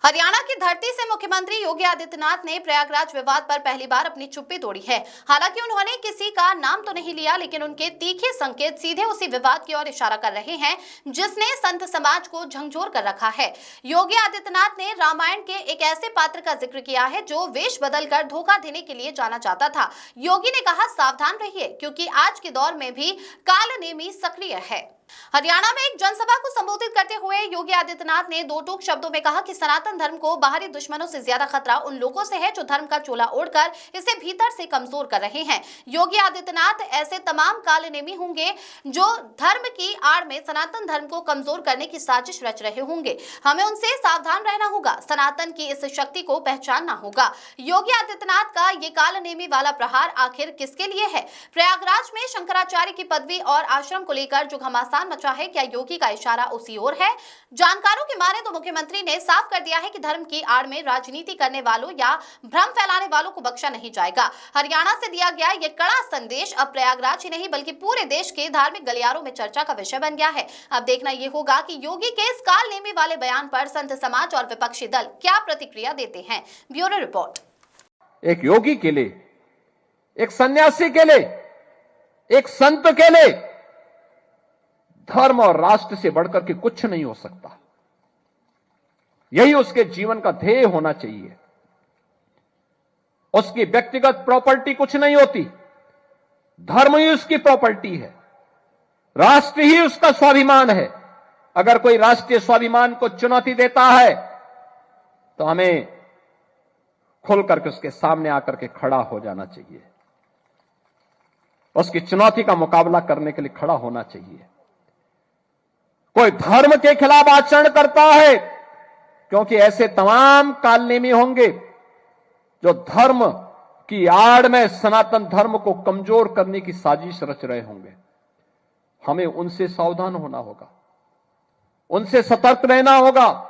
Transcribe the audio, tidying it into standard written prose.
हरियाणा की धरती से मुख्यमंत्री योगी आदित्यनाथ ने प्रयागराज विवाद पर पहली बार अपनी चुप्पी तोड़ी है। हालांकि उन्होंने किसी का नाम तो नहीं लिया, लेकिन उनके तीखे संकेत सीधे उसी विवाद की ओर इशारा कर रहे हैं जिसने संत समाज को झंझोर कर रखा है। योगी आदित्यनाथ ने रामायण के एक ऐसे पात्र का जिक्र किया है जो वेश बदलकर धोखा देने के लिए जाना जाता था। योगी ने कहा, सावधान रहिए क्योंकि आज के दौर में भी कालनेमी सक्रिय है। हरियाणा में एक जनसभा को संबोधित करते हुए योगी आदित्यनाथ ने दो टूक शब्दों में कहा कि सनातन धर्म को बाहरी दुश्मनों से ज्यादा खतरा उन लोगों से है जो धर्म का चोला ओढ़कर इसे भीतर से कमजोर कर रहे हैं। योगी आदित्यनाथ ऐसे तमाम कालनेमी होंगे जो धर्म की आड़ में सनातन धर्म को कमजोर करने की साजिश रच रहे होंगे। हमें उनसे सावधान रहना होगा, सनातन की इस शक्ति को पहचानना होगा। योगी आदित्यनाथ का ये कालनेमी वाला प्रहार आखिर किसके लिए है? प्रयागराज में शंकराचार्य की पदवी और आश्रम को लेकर जो घमासान मचा है, क्या योगी का इशारा उसी ओर है? जानकारों की माने तो मुख्यमंत्री ने साफ कर दिया है कि धर्म की आड़ में राजनीति करने वालों या भ्रम फैलाने वालों को बख्शा नहीं जाएगा। हरियाणा से दिया गया ये कड़ा संदेश अब प्रयागराज ही नहीं बल्कि पूरे देश के धार्मिक गलियारों में चर्चा का विषय बन गया है। अब देखना यह होगा कि योगी के इस कालनेमी वाले बयान पर संत समाज और विपक्षी दल क्या प्रतिक्रिया देते हैं। Bureau report. एक योगी के लिए, एक सन्यासी के लिए, एक संत के लिए धर्म और राष्ट्र से बढ़कर के कुछ नहीं हो सकता। यही उसके जीवन का ध्येय होना चाहिए। उसकी व्यक्तिगत प्रॉपर्टी कुछ नहीं होती, धर्म ही उसकी प्रॉपर्टी है, राष्ट्र ही उसका स्वाभिमान है। अगर कोई राष्ट्रीय स्वाभिमान को चुनौती देता है तो हमें खुल करके उसके सामने आकर के खड़ा हो जाना चाहिए, उसकी चुनौती का मुकाबला करने के लिए खड़ा होना चाहिए। कोई धर्म के खिलाफ आचरण करता है, क्योंकि ऐसे तमाम कालनेमी होंगे जो धर्म की आड़ में सनातन धर्म को कमजोर करने की साजिश रच रहे होंगे। हमें उनसे सावधान होना होगा, उनसे सतर्क रहना होगा।